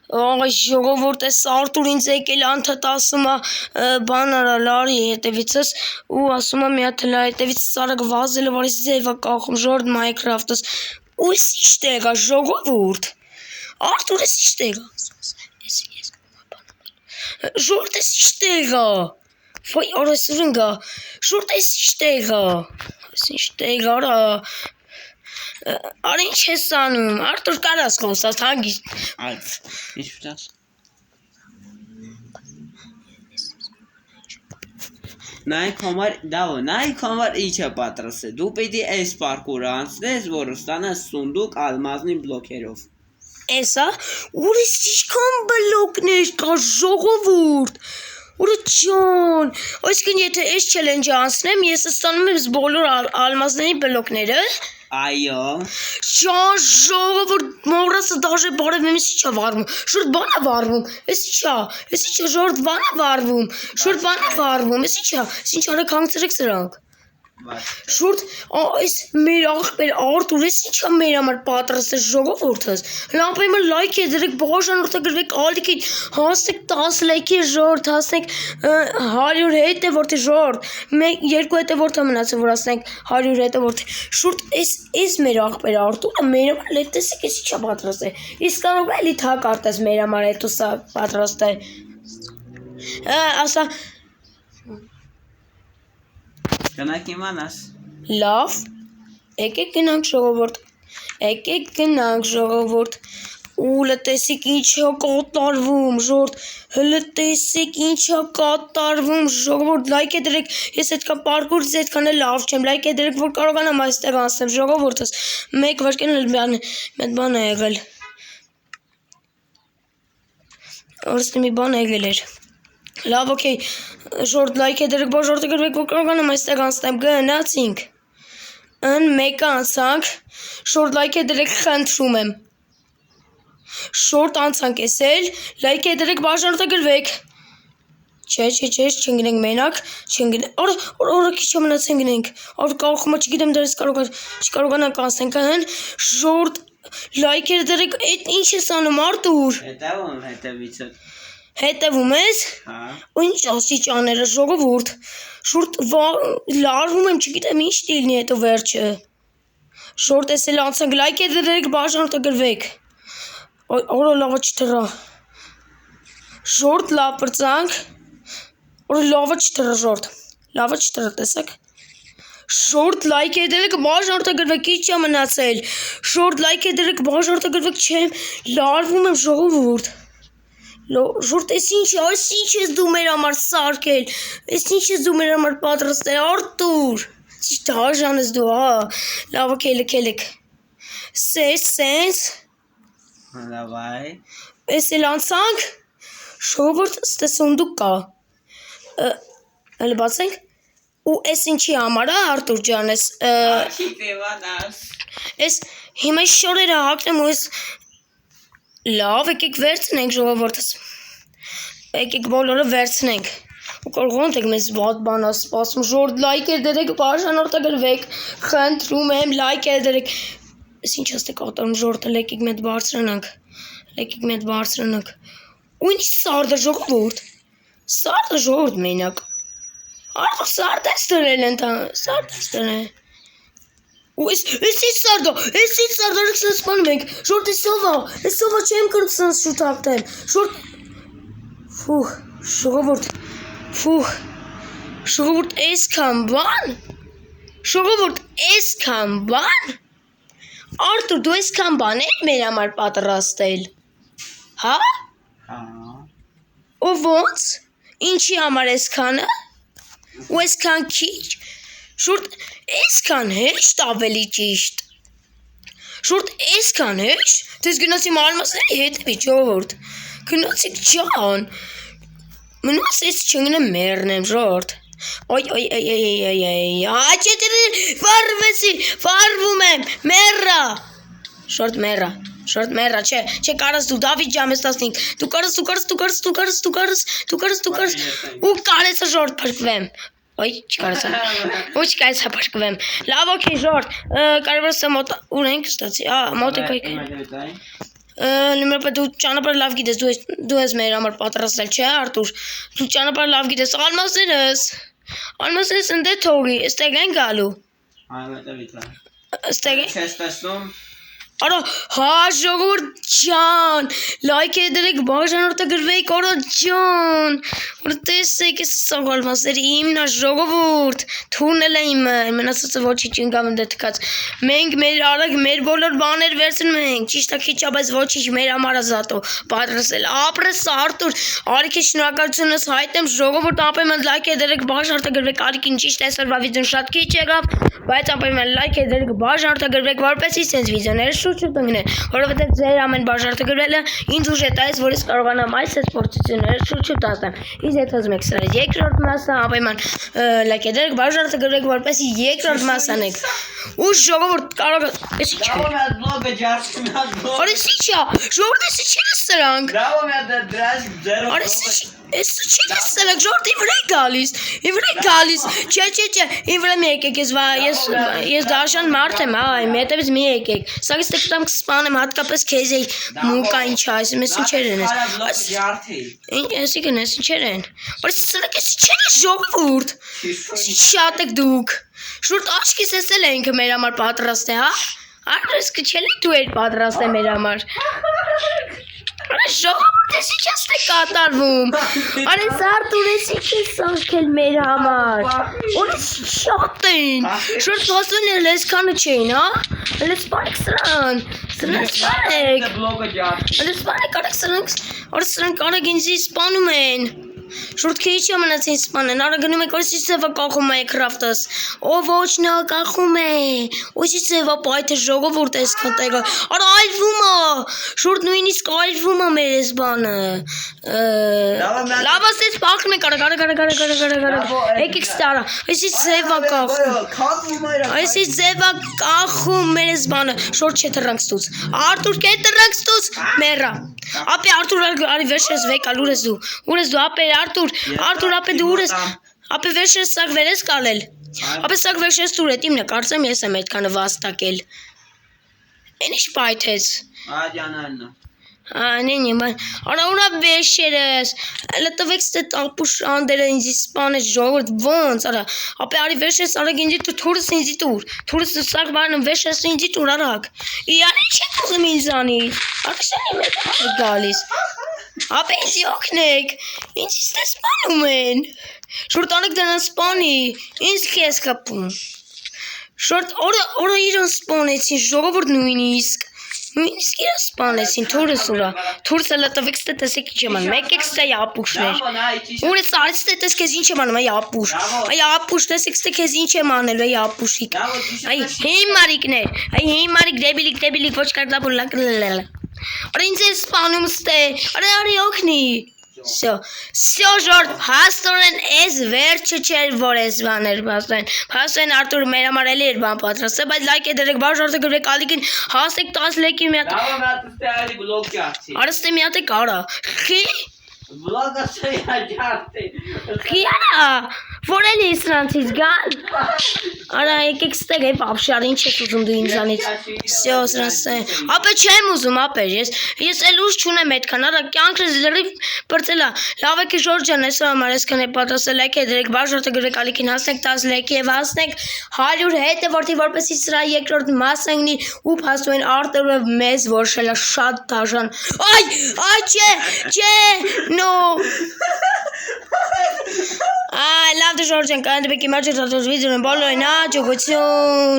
ժողովուրդ էս Արտուր ինձ եկել անդադ ասում է բան արա լարի հետևիցս ու ասում է մի հատ լա հետևից սարը վազել որ ես ձևա կախում ժողովուրդ Minecraft-ս ու ես ինչ տեղ է ժողովուրդ Արտուր ես ինչ տեղ է ժողովուրդ ես ինչ տեղ է վայ արես ուրնգա ժողովուրդ ես ինչ տեղ է ես ինչ տեղ արա Արի ինչ ես անում, Արտուր կարաս խոսած հանգիստ Ինչ պիտաս Նայք համար ինչ է պատրաստ Դու պիտի այս պարկուրը անցնես, որ ստանաս սունդուկ ալմազնի բլոքերով Էսա, ուրիս ինչքան բլոկներ կա ժողովուրդ Ուրը ջան, այսինքն եթե այս չելենջը անցնեմ, ես ստանում եմ բոլոր ալմազների բլոկները Այո Ջան ժողովուրդ մորասը դաժե բարև εμείς ինչա վարվում Շուրդ բան է վարվում Էս ինչա ժողովուրդ բան է վարվում Շուրդ բան է վարվում Էս ինչա Ինչ արեք հանգցրեք սրանք Շուրդ այս մեր աղբեր Արտուր ես ինչա մեր համար պատրաստ է ժողովուրդս Լամպայմը լայք է դրեք բաժանորդագրվեք ալիքին հասնեք 10 լայքի ժողովուրդ հասնեք 100 հետևորդի ժողովուրդ 2 հետևորդը մնացել որ ասենք 100 հետևորդ Շուրդ այս մեր աղբեր Արտուրը մեր համար լեվ տեսեք ես ինչա պատրաստ է Իսկ կարող է էլի թակ արտես մեր համար հետո սա պատրաստ է ասա Գնանք իմանաս Լավ Եկեք գնանք ժողովուրդ ու լտեսիկ ինչա կատարվում ժողովուրդ լտեսիկ ինչա կատարվում ժողովուրդ լայք է դրեք ես այդքան պարկուրից այդքան էլ լավ չեմ լայք է դրեք որ կարողանամ այստեղ անցնեմ ժողովուրդս մեկ վարքեն էլ մեծ բան է եղել Օրստի մի բան եղել էր Լավ օքեյ ժողովուրդ լայք է դրեք բաժորտը գրվեք որ կարողանամ այստեղ անցնեմ գնացինք Ըն մեկը անցանք Շորտ լայք է դրեք խնդրում եմ Շորտ անցանք ես էլ լայք է դրեք բաժանորդը գրվեք Չէ չգնենք մենակ Օրը քիչ մնացեն գնենք Որ կարողումը չգիտեմ դրես չկարողանանք անցնենք Շորտ լայք է դրեք այդ ինչ ես անում Արտուր Հետևում հետևիցը Հետևում ես ու ինչ աստիճաները ժողովուրդ Շուրտ լարվում եմ չգիտեմ ինչ դիլնի հետո վերջը Շորտ ես էլ անցանք լայք է դրեք բաժանորդը գրվեք Օրը լավը չթրա Շորտ լավ պրծանք Օրը լավը չթրա ժորտ Լավը չթրա տեսակ Շորտ լայք է դրեք բաժանորդը գրվեք ինչ է մնացել Շորտ լայք է դրեք բաժանորդը գրվեք չեմ լարվում եմ ժողովուրդ Ժորտ ես ինչ ես դու մեր համար սարկել Ես ինչ ես դու մեր համար պատրաստ է Արտուր Ինչ դաժան ես դու Լավ ելեք Սենց Լավայ Ես էլ անցանք Ժողովուրդ ստե սունդուկ կա Հələ բացենք Ու ես ինչի համար Արտուր ջան Աչի տևանաս Ես հիմա շորերը հակնեմ ու ես Լավ եկեք վերցնենք ժողովորդս Եկեք բոլորը վերցնենք ու կարողանանք մեզ ված բան ասպասում ժորդ լայք է դրեք բաժանորդը գրվեք խնդրում եմ լայք է դրեք Ես ինչ աստ է կատարում ժորդը եկեք մետ բարձրանանք ու ինչ սարդը ժողովուրդ մենակ Արտուր սարդ ես դրել սարդ ես դրել Ու ես ինչ սարդա, արեք սենց պանում ենք, ժորդ ես սովա չեմ կրում սենց շուտ աղտեմ, ժողովուրդ էսքան բան, Արտուր դու էսքան բան էլ մեր համար պատրաստել, հա, ու ոնց, ինչի համար էսքանը, ու էսքան քիչ, Շուրդ էսքան հեշտ ավելի ճիշտ Շուրդ էսքան հեշտ Դες գնացիմ ալմասների հետևի ժողովուրդ Գնացիք ջան Մնաս ես չգնեմ մեռնեմ ժողովուրդ Վարվում եմ մեռա Շորդ մեռա չէ կարաս դու Դավիթ ջան ես 15 Դու կարաս ու կարեցը ժողովուրդ փրկվեմ Ոյ, չկարեցա պաշկվեմ, լավ ոքի ժորդ, կարևոր սա մոտ, ուր ենք ստացի, մոտ եք այք, Նույնիսկ դու ճանապարհ լավ գիտես, դու ես մեր համար պատրաստել, չէ՞ Արտուր։ Դու ճանապարհ լավ գիտես, Ալմասներս ընդ թողի, ստեղ են գալու։ Այո, դա Ստեղ են։ Չես տեսնում։ Արա, հա ժողովուրդ ջան, լայք է դրեք, բաժանորդը գրվեք, արա ջան, որ տեսեք, ես սաղալմասեր իմն է ժողովուրդ, թուրնել է իմը, մնացածը ոչի չինկամ ընդ թկած, մենք մեր արագ, մեր բոլոր բաներ վերցնում ենք, ճիշտ է քիչ բայց ոչի մեր համար ազատո, պատրասել, ապրես Արտուր, արիքի շնորհակալությունս հայտնեմ ժողովուրդ, ապայման լայք է դրեք, բաժանորդը գրվեք, արիքին ճիշտ այսօրվա վիդեոն շատ քիչ եղավ, բայց ապայման լայք է դրեք, բաժանորդը գրվեք, որպեսզի sense վիդեոները շուտ տնգնել, որովհետև ձեր ամեն բաժարտը գրվելը ինձ ուժ է տալիս, որ ես կարողանամ այս փորձությունները շուտ ասեմ։ Իսկ եթե ուզում եք սրանից երկրորդ մասը, ապայման լայք դրեք, բաժարտը գրեք, որպեսզի երկրորդ մասը անեք։ Ու ժողովուրդ կարող է, էս ի՞նչ է։ Բլոգը ջարդում է բլոգ։ Արես ի՞նչ է։ Ժողովուրդ էս ի՞նչ է սրանք։ Բրավո մե դրած ձերո։ Արես էս ի՞նչ է սրանք, ժողովուրդ իմ վրա գալիս։ Իմ վրա գալիս։ Չէ, իմ վրա մի եկեք, ես դաշան մարդ եմ, այ, մետևից մի եկեք։ Սա ես տամ կսպանեմ հատկապես քեզ էի մուկա ինչ է, այս մեզ ինչեր են։ Բլոգը ջարդի։ Ինչ էսիկն էս ինչեր են։ Արես սրանք էս ինչեր է ժողովուրդ։ Շատ եք դուք։ Շուրջ աչքիս էսել ենք մեր համար պատրաստ է, հա։ Արես կչելի դու էր պատրաստ է մեր համար։ Արես ժողովուրդ էս ինչ է կատարվում։ Արես Արտուր էս ինչ է սարքել մեր համար։ Օրես շատ են։ Շուրջ խոսուն էլ այսքանը չէին, հա։ Հələ սպանեք սրան։ Սրան սպանեք։ Բլոգը ջարդի։ Հələ սպանեք արեք սրանք։ Արես սրանք արեք ինձի սպանում են։ Շուրջ քիչ է մնացին սպանեն, արա գնում եք որսի ծևա կախում է Քրաֆտս, ո ոչ նա կախում է, ոսի ծևա պայթը ժողովուրդ ես կտեղը, արա այլվում է, շուրջ նույնիսկ այլվում է մեր ես բանը, լավ ասես պախն է կարա, եկեք ստարա, այսի ծևա կախում, այսի ծևա կախում մեր ես բանը, շուրջ չէ թրանք ստուց, Արտուր կե թրանք ստուց, մերա, ապի Արտուր արի վերջ ես վեկալ, ուր ես դու, ապի Արտուր ապե դու ուր ես, ապե վերջ ես սաղ վեր ես կալել, ապե սաղ վերջ ես դուր էտ իմն է, կարծեմ ես եմ էտքանը վաստակել, են ինչ պայթեց, Աջանանն նենի, արա ուրա վերջ ես, լտվեք ստետ ալպուշ անդերը ինձի սպան ես ժողորդ ոնց, արա, ապե արի վերջ ես արագ ինձի տուր, թուրս ինձի տուր, թուրս սաղ բարնım վերջ ես ինձի տուր արագ, իան ինչ եք ուզում ինձանից, արկշանի մեկ գալիս, ապե ինձի օգնեք, ինձ իստե սպանում են, շուրդ անեք դրանան սպանի, ինձ կես կապում, շուրդ օրը իրան սպանեցին, ժողովուրդ նույնիսկ իրան սպանեցին, թուրս ուրա, թուրսը լտվեք ստե տեսեք ինչ եմ անում, մեկ եք ստե ապուշներ, ուր ես արից ստե տես կեզ ինչ եմ անում, այ ապուշ, այ ապուշ տեսեք ստե կեզ ինչ եմ անել, այ ապուշիկ, այ հիմարիկներ, այ հիմարիկ դեբիլիկ ոչ կարդապուր լակլելելը, Արա ինձ է սպանում ստե, արի օգնի, Սյո ժորդ, հաստորեն ես վերջը չեր, որ ես բաներ փաստորեն Արտուր մեր համար էլի էր բան պատրաստ, բայց լայք է դրեք, բաժարտը գրեք, ալիքին հասեք 10 լեքի մի հատ։ Դավա մատստե այլի բլոգ ջարդի։ Արա ստե մի հատ եք արա, խի։ Բլոգը ստե ջարդի։ Խի արա, որ էլի սրանցից գան։ Արա եկեք ստեղ է պապշար, ինչ եք ուզում դու ինձանից։ Սյո սրանց է։ Ապե չեմ ուզում, ապե ես էլ ուժ չունեմ այդքան, արա կյանքս լրիվ բրծելա։ Լավ եք Ժորժ ջան, այսօր համար այսքան է պատրաստել եք դրեք բաժարտը գրեք ալիքին հասնեք 10 լեքի եւ հասնեք 100 հետը որպեսզի սրա երկրորդ մասը լինի ու փաստորեն Արտուրը մեզ որշելա շատ դաժան։ Այ չէ, no։ Լավ դե Ժորժ ջան, կանդ բեկի մարջը դատոց վիդեոն բոլորին հաջողություն։